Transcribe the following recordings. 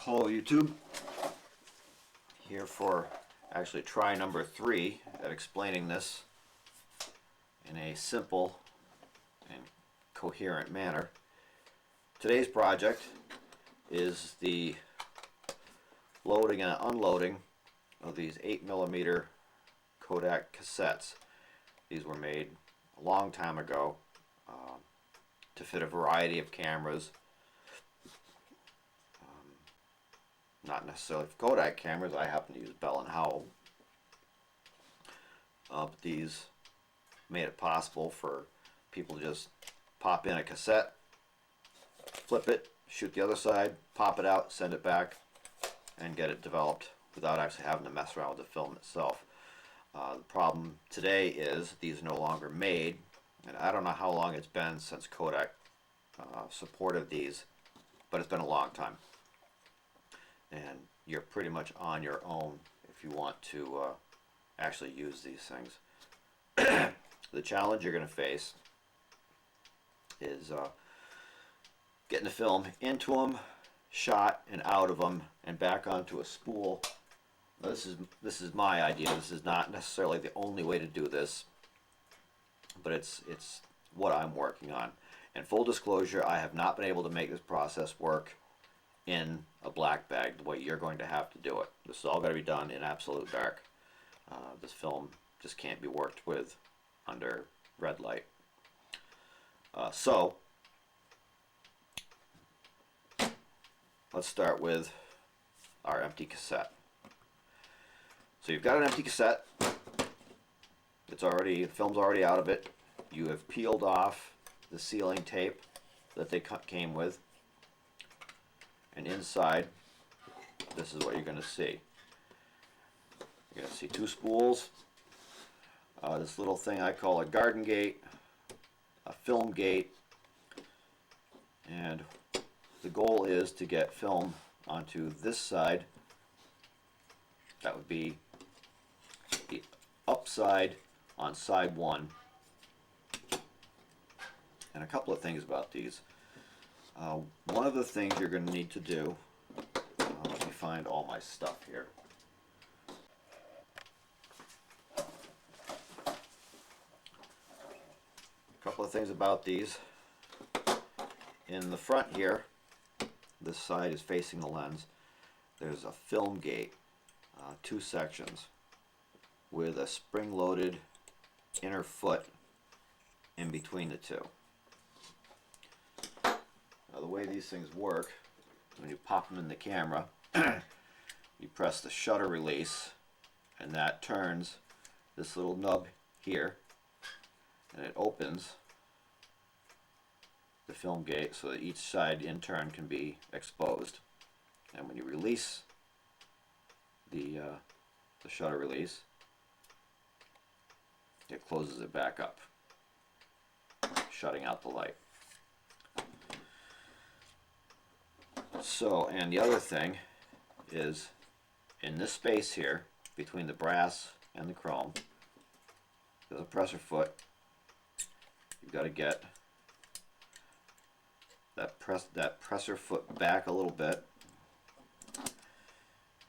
Hello YouTube, here for actually try number 3 at explaining this in a simple and coherent manner. Today's project is the loading and unloading of these 8mm Kodak cassettes. These were made a long time ago to fit a variety of cameras. Not necessarily for Kodak cameras. I happen to use Bell and Howell. But these made it possible for people to just pop in a cassette, flip it, shoot the other side, pop it out, send it back, and get it developed without actually having to mess around with the film itself. The problem today is these are no longer made, and I don't know how long it's been since Kodak supported these, but it's been a long time. And you're pretty much on your own if you want to actually use these things. The challenge you're going to face is getting the film into them, shot, and out of them, and back onto a spool. Now, this is my idea. This is not necessarily the only way to do this, but it's what I'm working on. And full disclosure, I have not been able to make this process work in a black bag the way you're going to have to do it. This is all going to be done in absolute dark. This film just can't be worked with under red light. So let's start with our empty cassette. So you've got an empty cassette. The film's already out of it. You have peeled off the sealing tape that they came with. And inside, this is what you're going to see. You're going to see two spools, this little thing I call a garden gate, a film gate, and the goal is to get film onto this side. That would be the upside on side 1. And a couple of things about these. One of the things you're going to need to do, let me find all my stuff here. A couple of things about these. In the front here, this side is facing the lens, there's a film gate, 2 sections, with a spring-loaded inner foot in between the two. Now, the way these things work, when you pop them in the camera, you press the shutter release, and that turns this little nub here, and it opens the film gate so that each side in turn can be exposed. And when you release the shutter release, it closes it back up, shutting out the light. So, and the other thing is, in this space here between the brass and the chrome, there's a presser foot. You've got to get that presser foot back a little bit,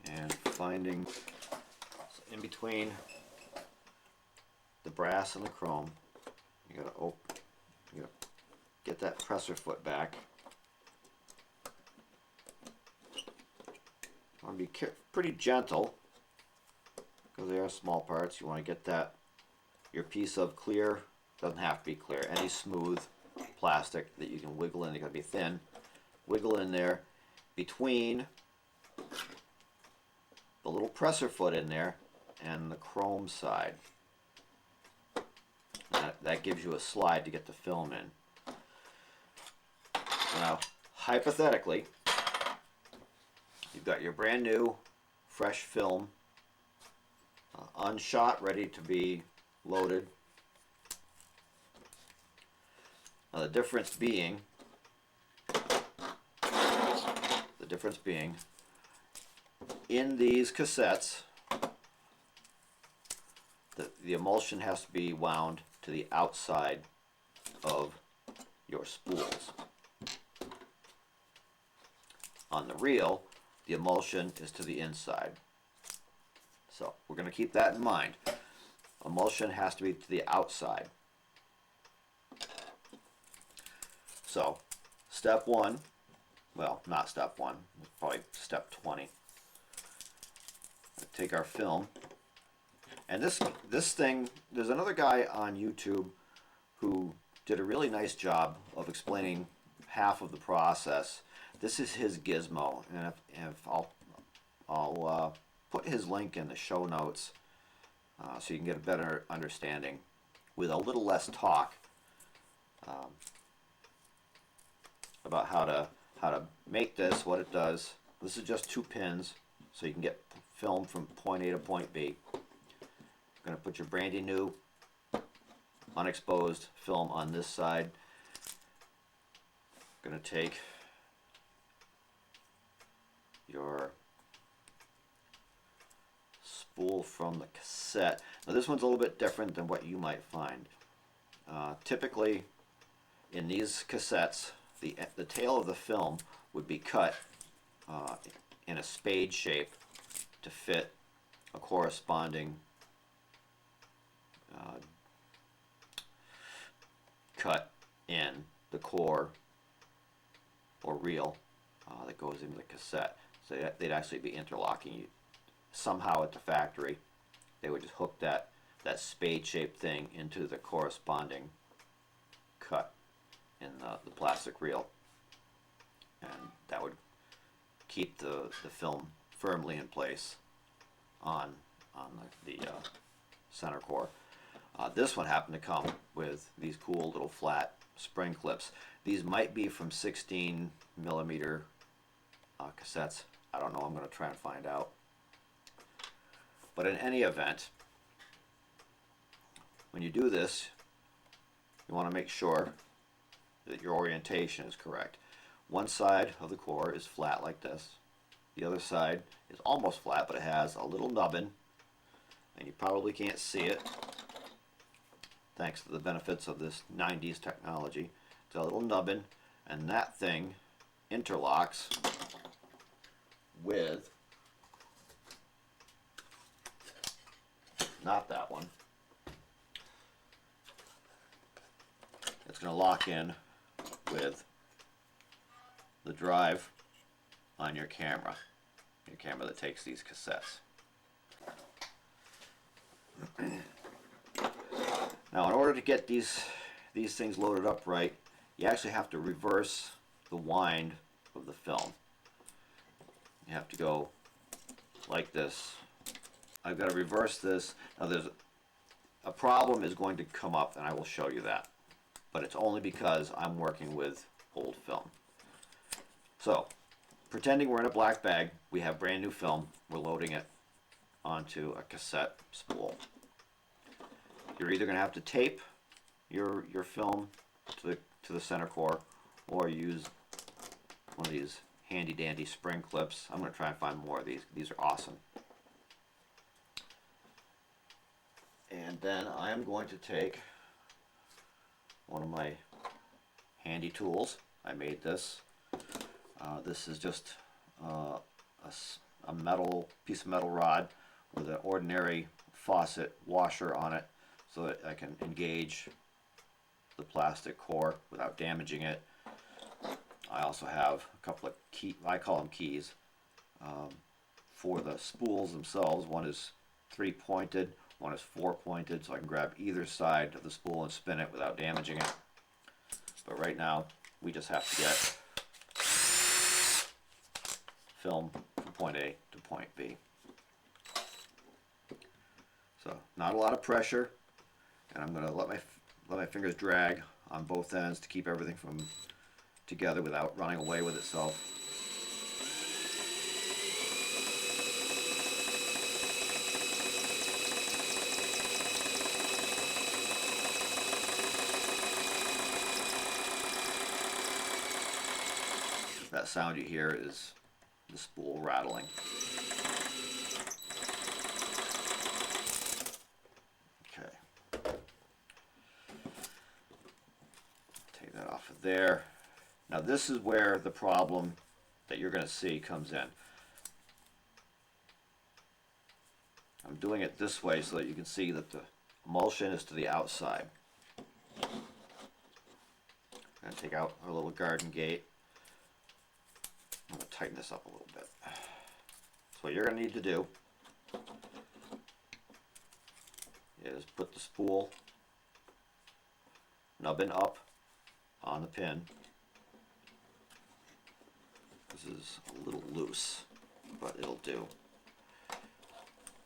and finding in between the brass and the chrome, you got to get that presser foot back. You want to be pretty gentle because they are small parts. You want to get that, your piece of clear, doesn't have to be clear, any smooth plastic that you can wiggle in. It's got to be thin. Wiggle in there between the little presser foot in there and the chrome side. That gives you a slide to get the film in. Now, hypothetically, you've got your brand new, fresh film, unshot, ready to be loaded. Now the difference being, in these cassettes, the emulsion has to be wound to the outside of your spools. On the reel, the emulsion is to the inside. So we're going to keep that in mind. Emulsion has to be to the outside. So step 1, well, not step 1, probably step 20. Take our film, and this thing, there's another guy on YouTube who did a really nice job of explaining half of the process. This is his gizmo, and if I'll put his link in the show notes so you can get a better understanding with a little less talk about how to make this, what it does. This is just 2 pins, so you can get film from point A to point B. You're going to put your brandy new unexposed film on this side. Going to take your spool from the cassette. Now this one's a little bit different than what you might find. Typically in these cassettes, the tail of the film would be cut in a spade shape to fit a corresponding cut in the core or reel that goes into the cassette. So they'd actually be interlocking. Somehow at the factory, they would just hook that spade-shaped thing into the corresponding cut in the plastic reel, and that would keep the film firmly in place on the center core. This one happened to come with these cool little flat spring clips. These might be from 16 millimeter cassettes. I don't know. I'm going to try and find out. But in any event, when you do this, you want to make sure that your orientation is correct. One side of the core is flat like this. The other side is almost flat, but it has a little nubbin, and you probably can't see it thanks to the benefits of this 90s technology. It's a little nubbin, and that thing interlocks with, not that one, it's going to lock in with the drive on your camera that takes these cassettes. Now, in order to get these things loaded up right, you actually have to reverse the wind of the film. You have to go like this. I've got to reverse this. Now, there's a problem is going to come up, and I will show you that. But it's only because I'm working with old film. So, pretending we're in a black bag, we have brand new film. We're loading it onto a cassette spool. You're either going to have to tape your film to the center core, or use one of these handy dandy spring clips. I'm going to try and find more of these. These are awesome. And then I am going to take one of my handy tools. I made this. This is just a metal piece of metal rod with an ordinary faucet washer on it, so that I can engage the plastic core without damaging it. I also have a couple of I call them keys, for the spools themselves. One is 3-pointed, one is 4-pointed, so I can grab either side of the spool and spin it without damaging it. But right now, we just have to get film from point A to point B. So not a lot of pressure, and I'm going to let my fingers drag on both ends to keep everything from together without running away with itself. That sound you hear is the spool rattling. Okay. Take that off of there. Now this is where the problem that you're going to see comes in. I'm doing it this way so that you can see that the emulsion is to the outside. I'm going to take out our little garden gate. I'm going to tighten this up a little bit. So what you're going to need to do is put the spool nubbin up on the pin. This is a little loose, but it'll do.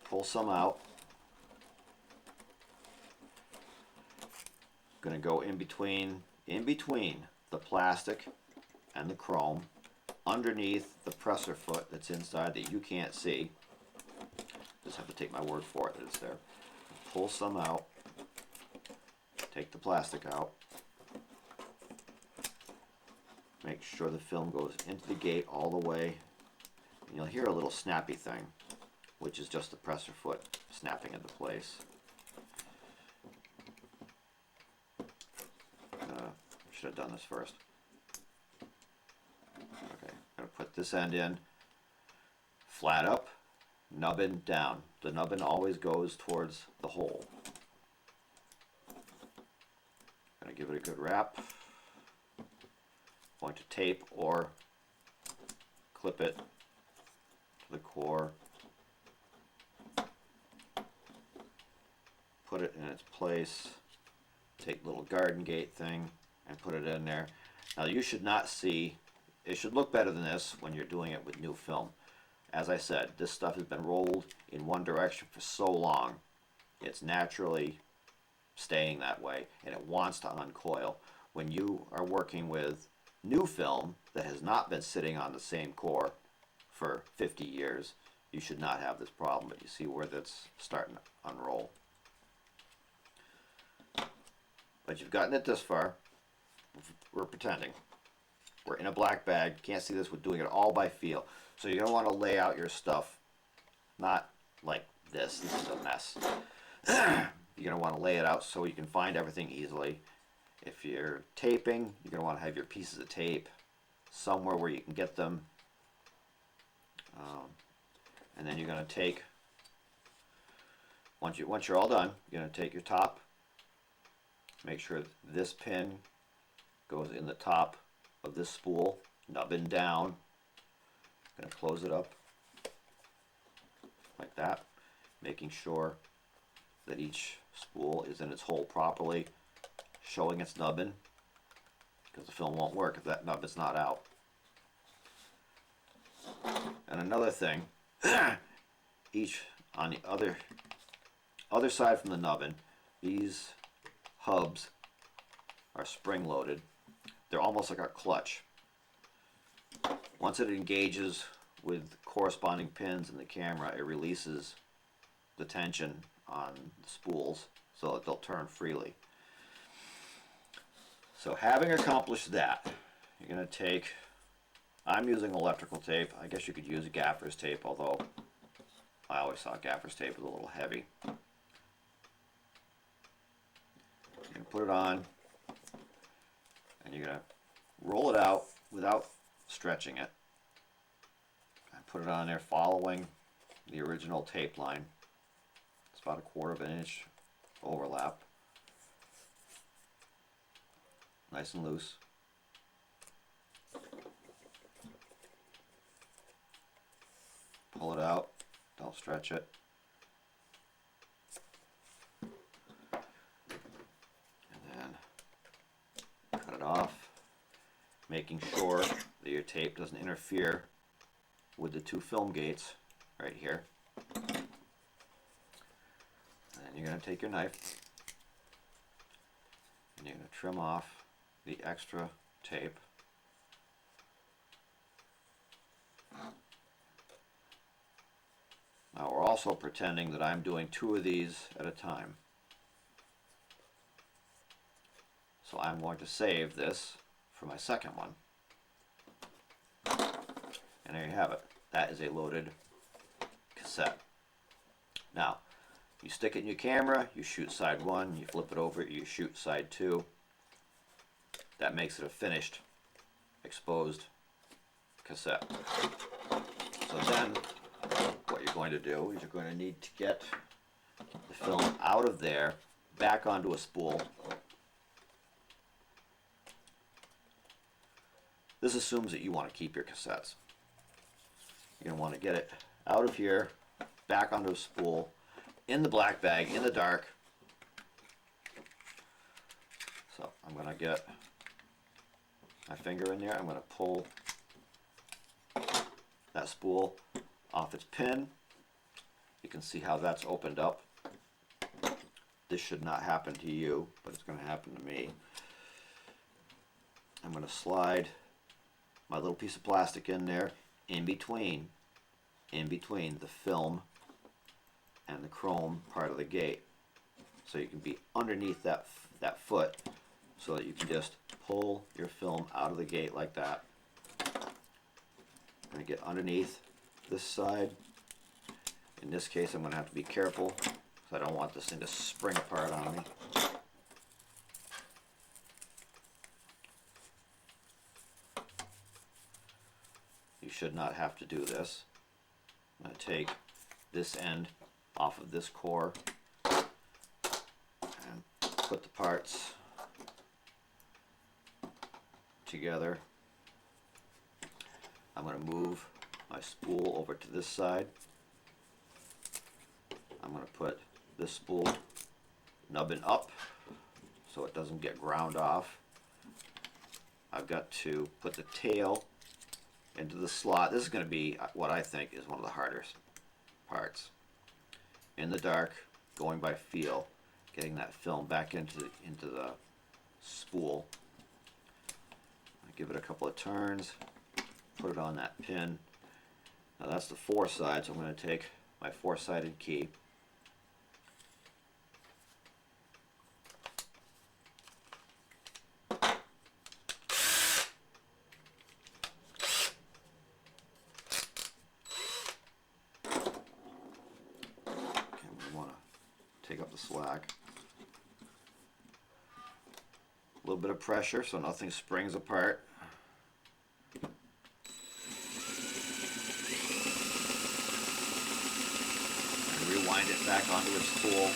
Pull some out. Going to go in between the plastic and the chrome, underneath the presser foot that's inside that you can't see. Just have to take my word for it that it's there. Pull some out. Take the plastic out. Make sure the film goes into the gate all the way. And you'll hear a little snappy thing, which is just the presser foot snapping into place. Should have done this first. Okay, I'm going to put this end in, flat up, nubbin down. The nubbin always goes towards the hole. Going to give it a good wrap. Going to tape or clip it to the core. Put it in its place. Take the little garden gate thing and put it in there. Now you should not see, it should look better than this when you're doing it with new film. As I said, this stuff has been rolled in one direction for so long, it's naturally staying that way and it wants to uncoil. When you are working with new film that has not been sitting on the same core for 50 years, you should not have this problem, but you see where that's starting to unroll. But you've gotten it this far. We're pretending. We're in a black bag. Can't see this. We're doing it all by feel. So you're going to want to lay out your stuff not like this. This is a mess. You're going to want to lay it out so you can find everything easily. If you're taping, you're going to want to have your pieces of tape somewhere where you can get them. And then you're going to take, once you're all done, you're going to take your top. Make sure this pin goes in the top of this spool, nubbin down. I'm going to close it up like that, making sure that each spool is in its hole properly, showing its nubbin, because the film won't work if that nubbin's not out. And another thing, each on the other side from the nubbin, these hubs are spring loaded. They're almost like a clutch. Once it engages with corresponding pins in the camera, it releases the tension on the spools so that they'll turn freely. So having accomplished that, you're going to take, I'm using electrical tape. I guess you could use gaffer's tape, although I always thought gaffer's tape was a little heavy. You're going to put it on, and you're going to roll it out without stretching it. And put it on there following the original tape line. It's about 1/4 of an inch overlap. Nice and loose. Pull it out, don't stretch it. Cut it off, making sure that your tape doesn't interfere with the two film gates right here. And then you're going to take your knife and you're going to trim off the extra tape. Now we're also pretending that I'm doing 2 of these at a time. So I'm going to save this for my second one. And there you have it. That is a loaded cassette. Now, you stick it in your camera, you shoot side 1, you flip it over, you shoot side 2. That makes it a finished, exposed cassette. So then, what you're going to do is you're going to need to get the film out of there, back onto a spool. This assumes that you want to keep your cassettes. You're going to want to get it out of here, back onto a spool, in the black bag, in the dark. So I'm going to get my finger in there. I'm going to pull that spool off its pin. You can see how that's opened up. This should not happen to you, but it's going to happen to me. I'm going to slide my little piece of plastic in there, in between the film and the chrome part of the gate, so you can be underneath that foot, so that you can just pull your film out of the gate like that. I'm going to get underneath this side. In this case, I'm going to have to be careful because I don't want this thing to spring apart on me. You should not have to do this. I'm going to take this end off of this core and put the parts together. I'm going to move my spool over to this side. I'm going to put this spool nubbin up so it doesn't get ground off. I've got to put the tail into the slot. This is going to be what I think is one of the hardest parts. In the dark, going by feel, getting that film back into the spool. I give it a couple of turns, put it on that pin. Now that's the 4 side, so I'm going to take my 4-sided key. Take up the slack. A little bit of pressure so nothing springs apart. And rewind it back onto its spool.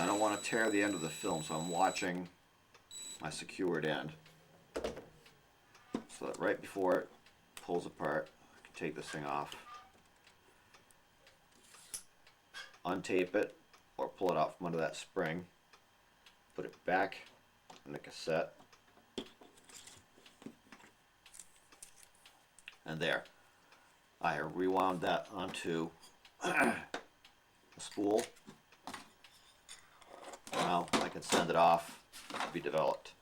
I don't want to tear the end of the film, so I'm watching my secured end. So that right before it pulls apart, I can take this thing off, untape it, or pull it out from under that spring, put it back in the cassette, and there. I have rewound that onto the spool. Now I can send it off to be developed.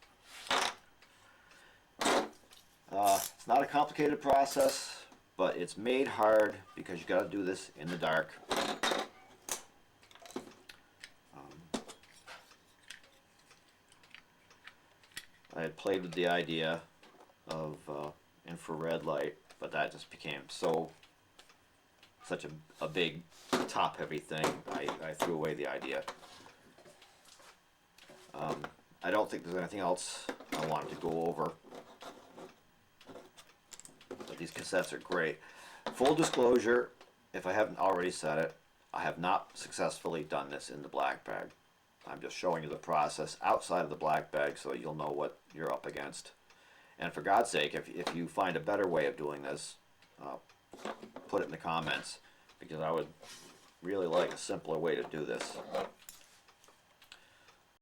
It's not a complicated process, but it's made hard because you got to do this in the dark. I had played with the idea of infrared light, but that just became such a big top-heavy thing. I threw away the idea. I don't think there's anything else I wanted to go over. But these cassettes are great. Full disclosure, if I haven't already said it, I have not successfully done this in the black bag. I'm just showing you the process outside of the black bag so you'll know what you're up against. And for God's sake, if you find a better way of doing this, put it in the comments, because I would really like a simpler way to do this.